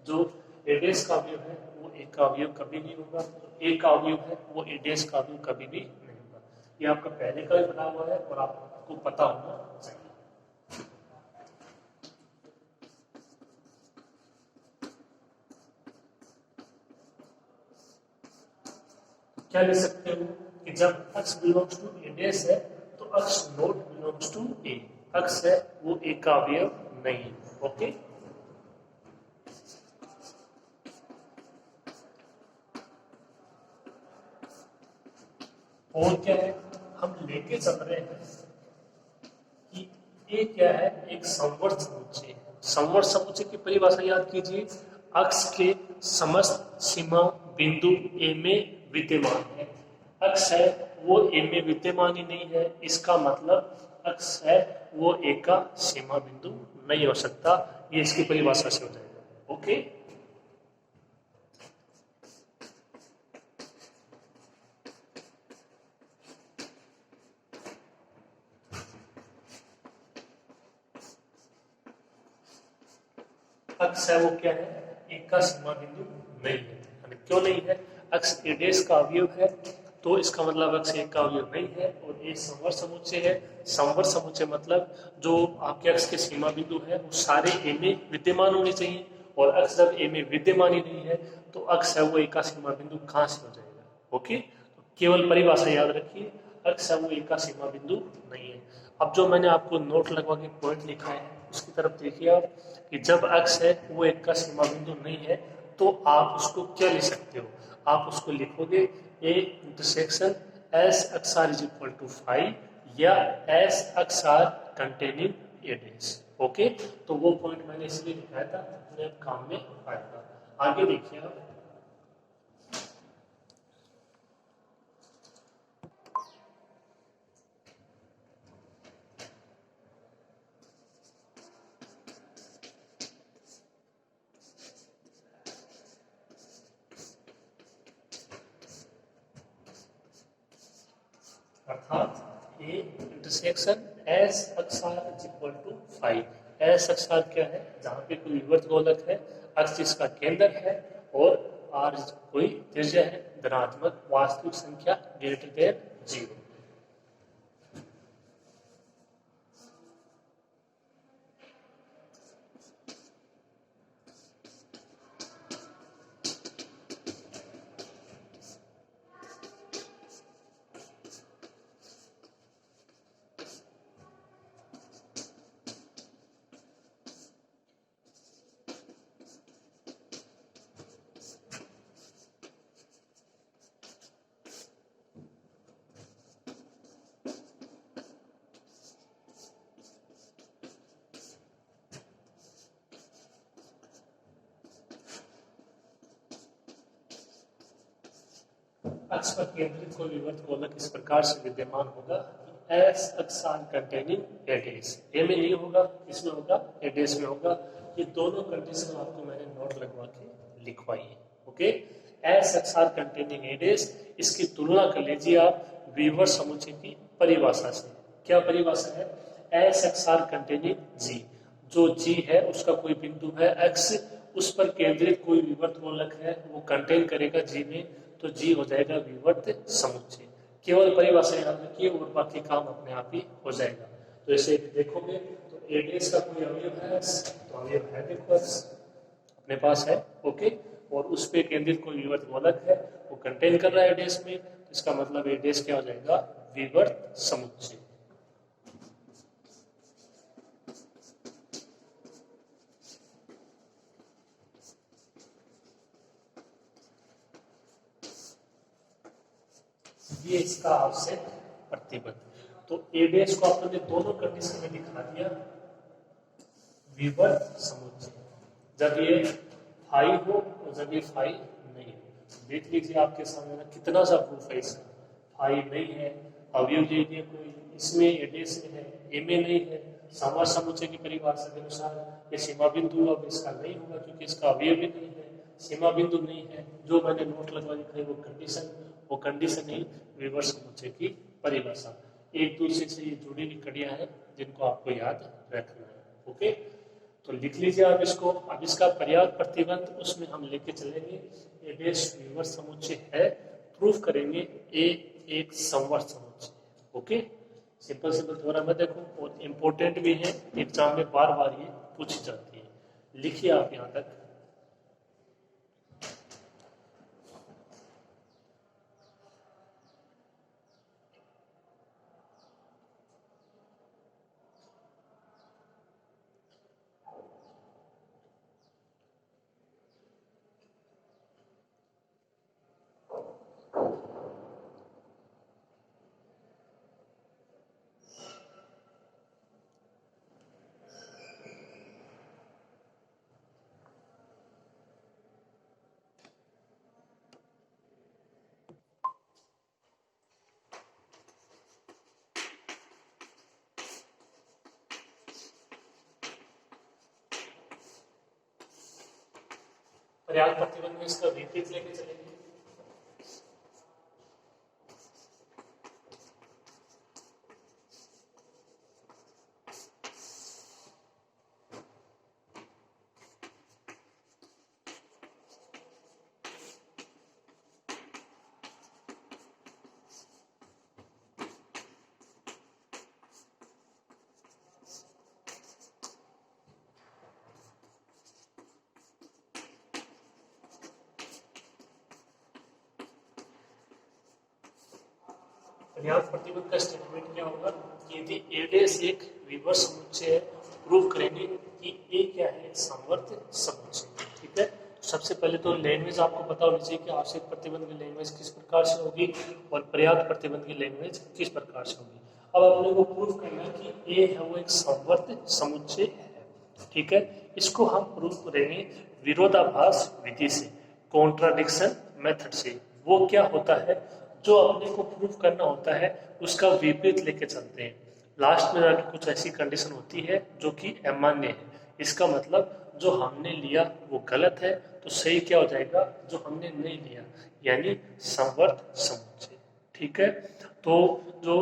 जो ए डैश का अवयव है वो ए का अवयव कभी नहीं होगा, ए का अवयव है वो ए डैश का अवयव कभी भी नहीं होगा। ये आपका पहले का भी बना हुआ है और आपको पता होना चाहिए। क्या लिख सकते हो कि जब x belongs to A dash है तो x not belongs to A, x है वो ए का अवयव नहीं है। ओके, और क्या है, हम लेके चल रहे हैं कि ए क्या है, एक समवर्त समुच्चय। समवर्त समुच्चय की परिभाषा याद कीजिए, x के समस्त सीमा बिंदु ए में विद्यमान है। x है वो ए में विद्यमान ही नहीं है, इसका मतलब x है वो ए का सीमा बिंदु नहीं हो सकता। ये इसकी परिभाषा से हो जाएगा। ओके, x है वो क्या है, एक का सीमा बिंदु नहीं है। क्यों नहीं है, x ए डैश का अवयव है, तो इसका मतलब x एक का अवयव नहीं है, और ए समवर्त समुच्चय है। समवर्त समुच्चय मतलब जो आपके x के सीमा बिंदु है वो सारे ए में विद्यमान होने चाहिए, और x जब ए में विद्यमान ही नहीं है तो x है वो ए का सीमा बिंदु कहाँ से हो जाएगा। ओके, तो केवल परिभाषा याद रखिए, x है वो ए का सीमा बिंदु नहीं है। अब जो मैंने आपको नोट लगवा के पॉइंट लिखा है उसकी तरफ देखिए आप, कि जब x है वो एक का सीमा बिंदु नहीं है तो आप उसको क्या लिख सकते हो, आप उसको लिखोगे A intersection S x R is equal to 5 या S x are containing A dash. Okay, तो वो पॉइंट मैंने इसलिए लिखाया था अपने काम में आएगा। आगे देखिए आप, अर्थात A intersection S x R is equal to 5। S x R क्या है, जहाँ पे कोई विवर्त गोलक है, एक्स इसका केंद्र है और आर कोई त्रिज्या है, धनात्मक वास्तविक संख्या ग्रेटर देन 0। अक्ष पर केंद्रित कोई विवर्त गोलक इस प्रकार से विद्यमान होगा कि एस अक्षान कंटेनिंग ए डैश, ए में नहीं होगा, इसमें होगा, ए डैश में होगा। ये दोनों कंडीशन आपको मैंने नोट लगवा के लिखवाई है। ओके, एस अक्षान कंटेनिंग ए डैश, इसकी तुलना कर लीजिए आप विवर्त समुच्चय की परिभाषा से। क्या परिभाषा है, एस अक्षान कंटेनिंग जी, जो जी है उसका कोई बिंदु है एक्स, उस पर केंद्रित कोई विवर्त गोलक है वो कंटेन करेगा जी में, तो जी हो जाएगा विवर्त समुच्चय। केवल परिभाषा याद रखिए और बाकी काम अपने आप ही हो जाएगा। तो ऐसे देखोगे तो ए डैश का कोई अवयव है, तो अवयव है देखो अपने पास है। ओके, और उस पे केंद्रित कोई विवर्त गोलक है वो कंटेन कर रहा है डैश में, तो इसका मतलब ए डैश क्या हो जाएगा, विवर्त समुच्चय। ये इसका आवश्यक प्रतिबंध। तो ए डैश को आपने दोनों कंडीशन में दिखा दिया। विवर्त समुच्चय जब ये फाई हो और जब ये फाई नहीं हो। देख लीजिए आपके सामने कितना सा प्रूफ है इसका। फाई नहीं है, अवयव ले लिए कोई, इसमें ए डैश है, ए में नहीं है, समवर्त समुच्चय की परिभाषा के अनुसार ये सीमा बिंदु अब इसका नहीं होगा क्योंकि इसका अवयव भी नहीं है, सीमा बिंदु नहीं है। जो मैंने नोट लगवा दिखाई वो कंडीशन ही विवर्त समुच्चय की परिभाषा। एक दूसरे से ये जुड़ी हुई कड़ियां हैं जिनको आपको याद रखना है। ओके, तो लिख लीजिए आप इसको। अब इसका पर्याप्त प्रतिबंध उसमें हम लेके चलेंगे। ए डैश विवर्त समुच्चय है, प्रूफ करेंगे ए एक समवर्त समुच्चय। ओके, सिंपल सिंपल थोड़ा मैं देखो और इम्पोर्टेंट भी है, एग्जाम में बार बार ये पूछी जाती है। लिखिए आप यहां तक। पर्याप्त प्रतिबंध में इसका विपरीत लेके चलेंगे। पर्याप्त प्रतिबंध का स्टेटमेंट क्या होगा कि यदि ए डैश एक विवर्त समुच्चय है, प्रूव करेंगे कि ए क्या है, समवर्त समुच्चय। ठीक है, सबसे पहले तो लैंग्वेज आपको पता होनी चाहिए कि आवश्यक प्रतिबंध की लैंग्वेज किस प्रकार से होगी और पर्याप्त प्रतिबंध की लैंग्वेज किस प्रकार से होगी। अब अपने को प्रूव करना है कि ए है वो एक समवर्त समुच्चय है। ठीक है, इसको हम प्रूव करेंगे विरोधाभास विधि से, कॉन्ट्राडिक्शन मेथड से। वो क्या होता है, जो अपने को प्रूव करना होता है उसका विपरीत लेके चलते हैं। लास्ट में जाके कुछ ऐसी कंडीशन होती है जो कि अमान्य है। इसका मतलब जो हमने लिया वो गलत है, तो सही क्या हो जाएगा, जो हमने नहीं लिया, यानी समवर्त समुच्चय। ठीक है, तो जो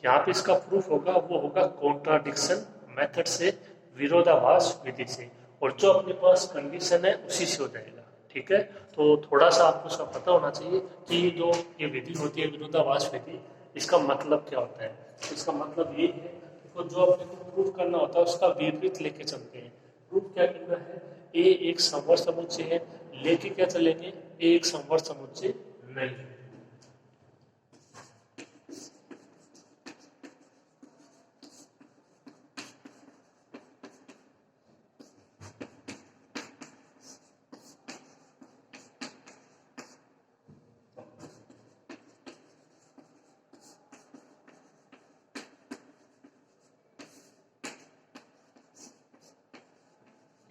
यहाँ पे इसका प्रूफ होगा वो होगा कॉन्ट्राडिक्शन मेथड से, विरोधाभास विधि से, और जो अपने पास कंडीशन है उसी से हो जाएगा। ठीक है, तो थोड़ा सा आपको उसका पता होना चाहिए कि जो ये विधि होती है विरोधाभास विधि, इसका मतलब क्या होता है। तो इसका मतलब ये है कि जो अपने को प्रूफ करना होता है उसका विपरीत लेके चलते हैं। प्रूफ क्या करना है, ए एक समवर्त समुच्चय है, लेके क्या चलेंगे, ए एक समवर्त समुच्चय नहीं है।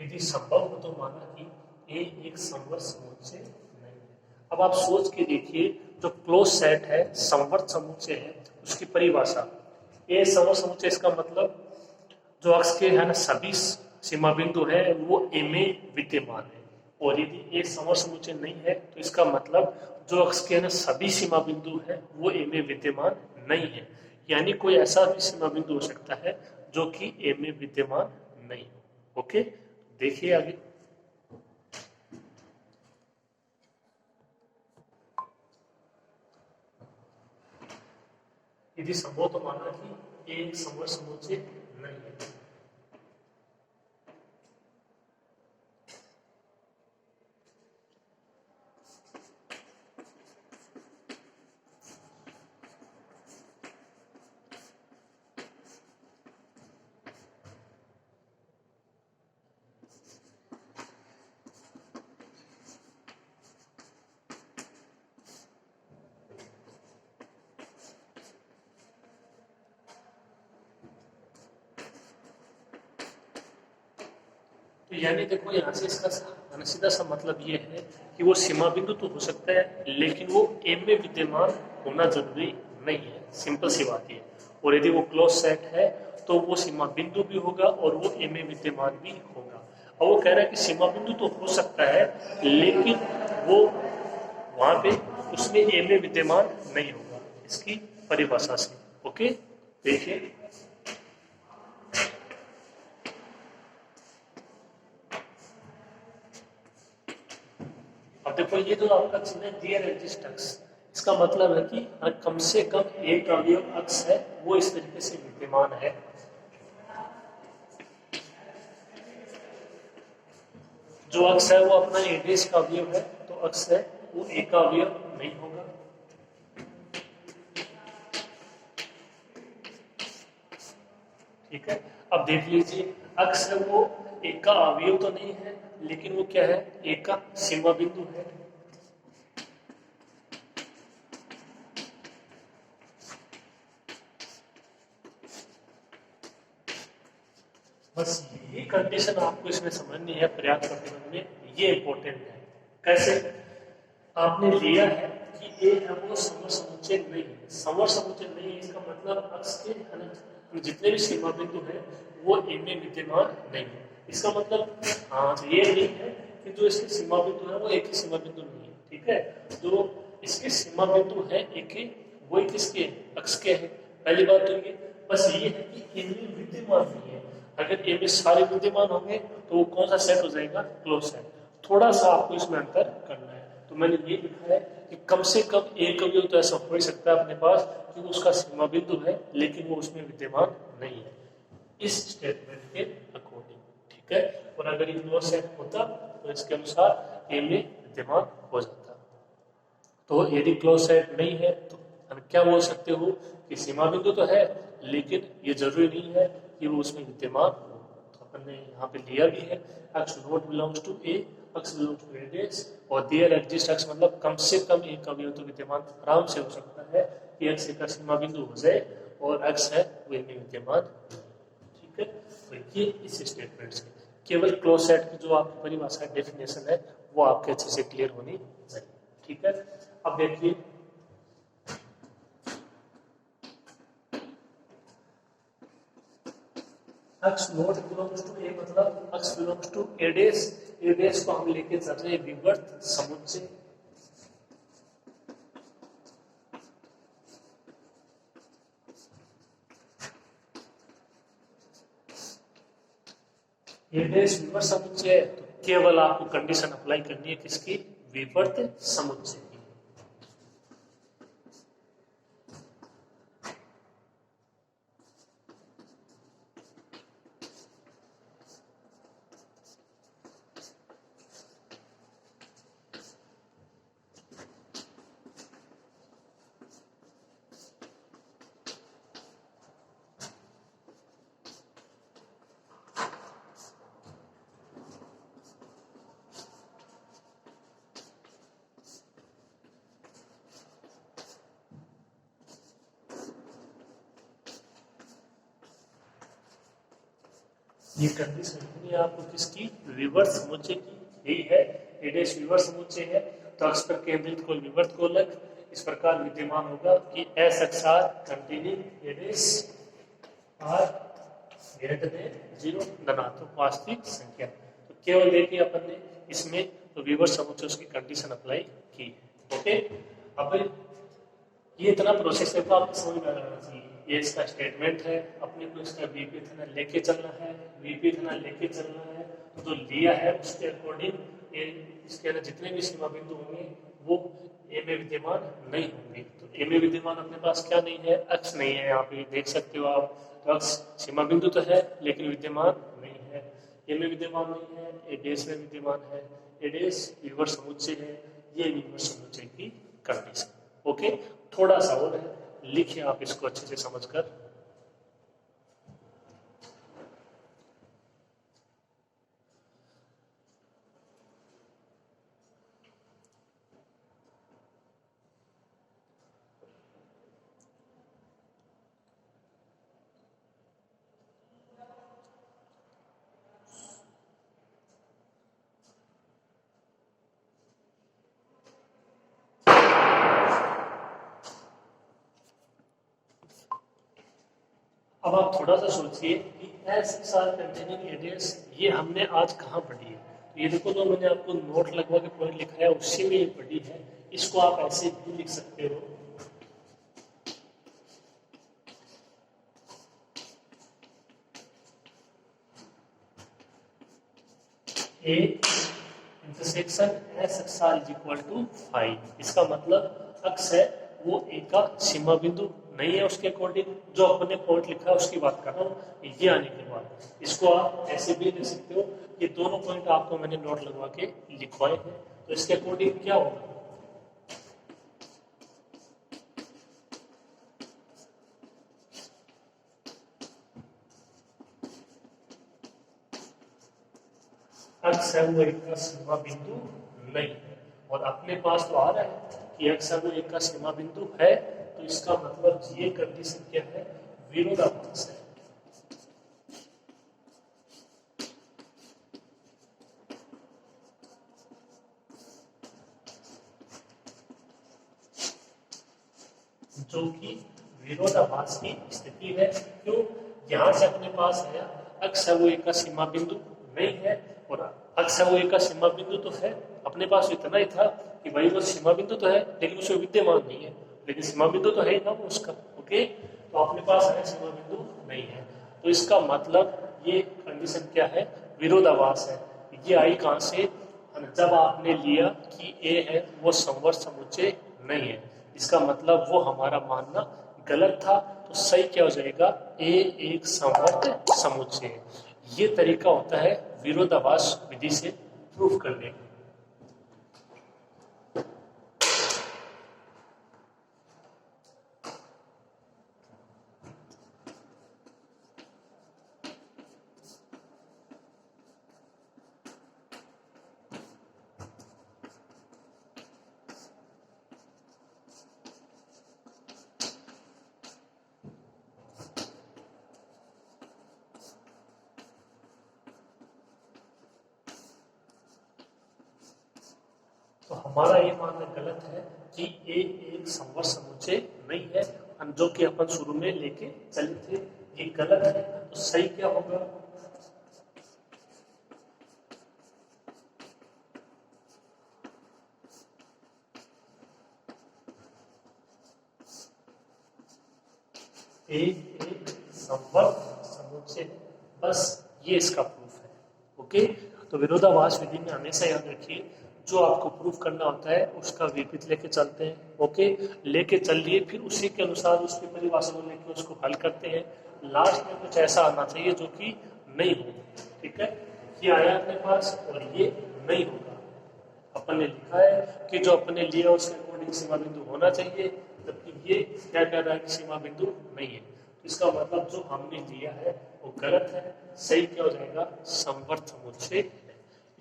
यदि संभव हो तो माना कि ए एक समवर्त समुच्चय नहीं है। अब आप सोच के देखिए, जो क्लोज सेट है समवर्त समुच्चय है उसकी परिभाषा, ए समवर्त समुच्चय इसका मतलब जो अक्ष के है ना सभी सीमा बिंदु है वो ए में विद्यमान है। और यदि ए समवर्त समुच्चय नहीं है तो इसका मतलब जो अक्ष के है ना सभी सीमा बिंदु है वो ए में विद्यमान नहीं है। यानी कोई ऐसा भी सीमा बिंदु हो सकता है जो कि ए में विद्यमान नहीं हो। ओके, देखिए आगे। यदि संभव तो माना कि एक समवर्त समुच्चय नहीं है। तो यानी देखो यहाँ से इसका सीधा सा मतलब ये है कि वो सीमा बिंदु तो हो सकता है लेकिन वो ए में विद्यमान होना जरूरी नहीं है, सिंपल सी बात है। और यदि वो क्लोज सेट है तो वो सीमा बिंदु भी होगा और वो ए में विद्यमान भी होगा। और वो कह रहा है कि सीमा बिंदु तो हो सकता है लेकिन वो वहां पे उसमें ए में विद्यमान नहीं होगा, इसकी परिभाषा से। ओके, देखिए अब देखो ये जो आपका चिन्ह है डियर एग्जिस्टेंस, इसका मतलब है कि कम से कम एक अवयव अक्ष है वो इस तरीके से विद्यमान है। जो अक्ष है वो अपना एडेस का अवयव है, तो अक्ष है वो एक का अवयव नहीं होगा। ठीक है, अब देख लीजिए अक्ष है वो एक का अवयव तो नहीं है लेकिन वो क्या है, एक का सीमा बिंदु है। बस यही कंडीशन आपको इसमें समझनी है पर्याप्त प्रतिबंध में, ये इंपॉर्टेंट है। कैसे? आपने लिया है कि ए है वो समर समुच्चय नहीं है, समर समुच्चय नहीं है इसका मतलब अक्ष के जितने भी सीमा बिंदु है वो ए में विद्यमान नहीं है। इसका मतलब हाँ ये नहीं है कि जो इसके सीमा बिंदु है वो एक ही सीमा बिंदु नहीं है। ठीक है, जो इसके सीमा बिंदु है एक ही, वही किसके, अक्ष के है। पहली बात तो ये, बस ये है कि ए में विद्यमान नहीं है। अगर ए में सारे विद्यमान होंगे तो वो कौन सा सेट हो जाएगा, क्लोज सेट। थोड़ा सा आपको इसमें अंतर करना है, तो मैंने ये लिखा है कि कम से कम एक अवयव तो ऐसा हो ही सकता है अपने पास कि उसका सीमा बिंदु है लेकिन वो उसमें विद्यमान नहीं है, इस स्टेटमेंट के अकॉर्डिंग। ठीक है, और अगर ये क्लोज सेट होता तो इसके अनुसार ए में विद्यमान हो जाता। तो यदि क्लोज सेट नहीं है तो हम क्या बोल सकते हो कि सीमा बिंदु तो है लेकिन ये जरूरी नहीं है कि वो उसमें विद्यमान हो। तो अपन ने यहाँ पे लिया भी है x not belongs to A, x belongs to A dash, और देयर एग्जिस्ट x मतलब कम से कम एक अवयव तो विद्यमान आराम से हो सकता है कि x का सीमा बिंदु हो जाए और x है वो में विद्यमान। ठीक है, तो ये इस स्टेटमेंट से केवल क्लोज सेट की जो आपकी परिभाषा डेफिनेशन है वो आपके अच्छे से क्लियर होनी चाहिए। ठीक है, अब देखिए x नॉट बिलोंग्स टू ए मतलब x बिलोंग्स टू ए डेस, ए डेस को हम लेके चल रहे विवर्त समुच्चय। ए डेस विवर्त समुच्चय है तो केवल आपको कंडीशन अप्लाई करनी है किसकी, विवर्त समुच्चय की। ये कंडीशन है आपको किसकी, विवर्त समुच्चय की। यही है ए डेस विवर्त समुच्चय है तो अक्ष पर केंद्रित कोई विवर्त गोलक इस प्रकार विद्यमान होगा कि S x R continue A dash R greater than 0 धनात्मक वास्तविक संख्या। तो केवल देखिए अपन ने इसमें तो विवर्त समुच्चय उसकी कंडीशन अप्लाई की है। ओके, अब ये इतना प्रोसेस है तो आपको समझ में आना चाहिए। ये इसका स्टेटमेंट है, अपने को इसका वीपी थाना लेके चलना है, वीपी थाना लेके चलना है। तो जो लिया है उसके अकॉर्डिंग ये इसके अंदर जितने भी सीमा बिंदु होंगे वो ए में विद्यमान नहीं होंगे। तो ए में विद्यमान अपने पास क्या नहीं है, अक्ष नहीं है। यहाँ पे देख सकते हो आप, तो अक्ष सीमा बिंदु तो है लेकिन विद्यमान नहीं है। ए में विद्यमान नहीं है, ए डेस में विद्यमान है, ए डेस विवर्त समुच्चय है, ये विवर्त समुच्चय की कंडीशन। ओके, थोड़ा सा और है, लिखिए आप इसको अच्छे से समझकर। अब आप थोड़ा सा सोचिए कि SXR कंटेनिंग एरियाज ये हमने आज कहाँ पढ़ी है। तो ये देखो, जो मैंने आपको नोट लगवा के पॉइंट लिखा है उसी में ये पढ़ी है। इसको आप ऐसे भी लिख सकते हो, A intersection SXR is equal to 5। इसका मतलब अक्स है वो ए का सीमा बिंदु नहीं है उसके अकॉर्डिंग, जो अपने पॉइंट लिखा है उसकी बात कर रहा हूँ। ये आने के बाद इसको आप ऐसे भी लिख सकते हो। ये दोनों पॉइंट आपको मैंने नोट लगवा के लिखवाए हैं, तो इसके अकॉर्डिंग क्या होगा, अक्स है वो एक का सीमा बिंदु नहीं है। और अपने पास तो आ रहा है कि अक्स है वो एक का सीमा बिंदु है, तो इसका मतलब ये कंडीशन क्या है, विरोधाभास है। जो कि विरोधाभास की स्थिति है। क्यों, यहां से अपने पास है अक्स है वो एक का सीमा बिंदु नहीं है, और अक्स है वो एक का सीमा बिंदु तो है, अपने पास इतना ही था कि भाई वो सीमा बिंदु तो है लेकिन उसमें विद्यमान नहीं है, लेकिन सीमा बिंदु तो है ही ना वो उसका। ओके, तो अपने पास है सीमा बिंदु नहीं है, तो इसका मतलब ये कंडीशन क्या है, विरोधाभास है। ये आई कहां से, जब आपने लिया कि ए है वो समवर्त समुच्चय नहीं है, इसका मतलब वो हमारा मानना गलत था। तो सही क्या हो जाएगा, ए एक समवर्त समुच्चय है। ये तरीका होता है विरोधाभास विधि से प्रूफ करने का। तो हमारा ये मानना गलत है कि ए एक समवर्त समुच्चय नहीं है, हम जो कि अपन शुरू में लेके चले थे, ये गलत है। तो सही क्या होगा, ए एक समवर्त समुच्चय, बस ये इसका प्रूफ है। ओके, तो विरोधाभास विधि में हमेशा याद रखिए, जो आपको प्रूफ करना होता है उसका विपरीत लेके चलते हैं। ओके, लेके चलिए, फिर उसी के अनुसार उसकी परिभाषा को लेके उसको हल करते हैं। लास्ट में कुछ ऐसा आना चाहिए जो कि नहीं हो। ठीक है, ये आया अपने पास और ये नहीं होगा। अपन ने लिखा है कि जो अपन ने लिया उसके अकॉर्डिंग सीमा बिंदु होना चाहिए, जबकि ये क्या कह रहा है कि सीमा बिंदु नहीं है। तो इसका मतलब जो हमने लिया है वो गलत है। सही क्या हो जाएगा, समवर्त समुच्चय।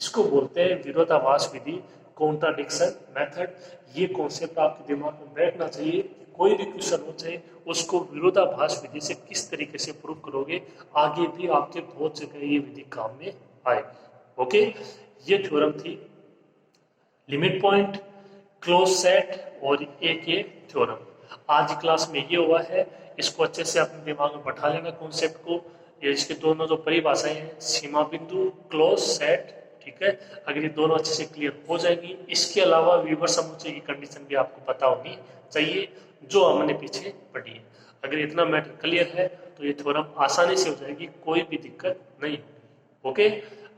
इसको बोलते हैं विरोधाभास विधि, कॉन्ट्राडिक्शन मेथड। ये कॉन्सेप्ट आपके दिमाग में बैठना चाहिए। कोई भी क्वेश्चन हो चाहे उसको विरोधाभास विधि से किस तरीके से प्रूव करोगे, आगे भी आपके बहुत जगह ये विधि काम में आएगी। ओके, ये थ्योरम थी लिमिट पॉइंट, क्लोज सेट और एक ये थ्योरम। आज क्लास में ये हुआ है, इसको अच्छे से अपने दिमाग में बैठा लेना कॉन्सेप्ट को। ये इसके दोनों जो परिभाषाएं हैं, सीमा बिंदु, क्लोज सेट, ठीक है, अगर ये दोनों अच्छे से क्लियर हो जाएगी, इसके अलावा विवर्त समुच्चय की कंडीशन भी आपको पता होनी चाहिए जो हमने पीछे पढ़ी है। अगर इतना मैटर क्लियर है तो ये थ्योरम आसानी से हो जाएगी, कोई भी दिक्कत नहीं होगी। ओके,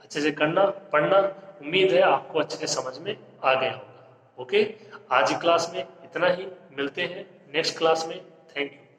अच्छे से करना, पढ़ना। उम्मीद है आपको अच्छे से समझ में आ गया होगा। ओके, आज की क्लास में इतना ही, मिलते हैं नेक्स्ट क्लास में। Thank you.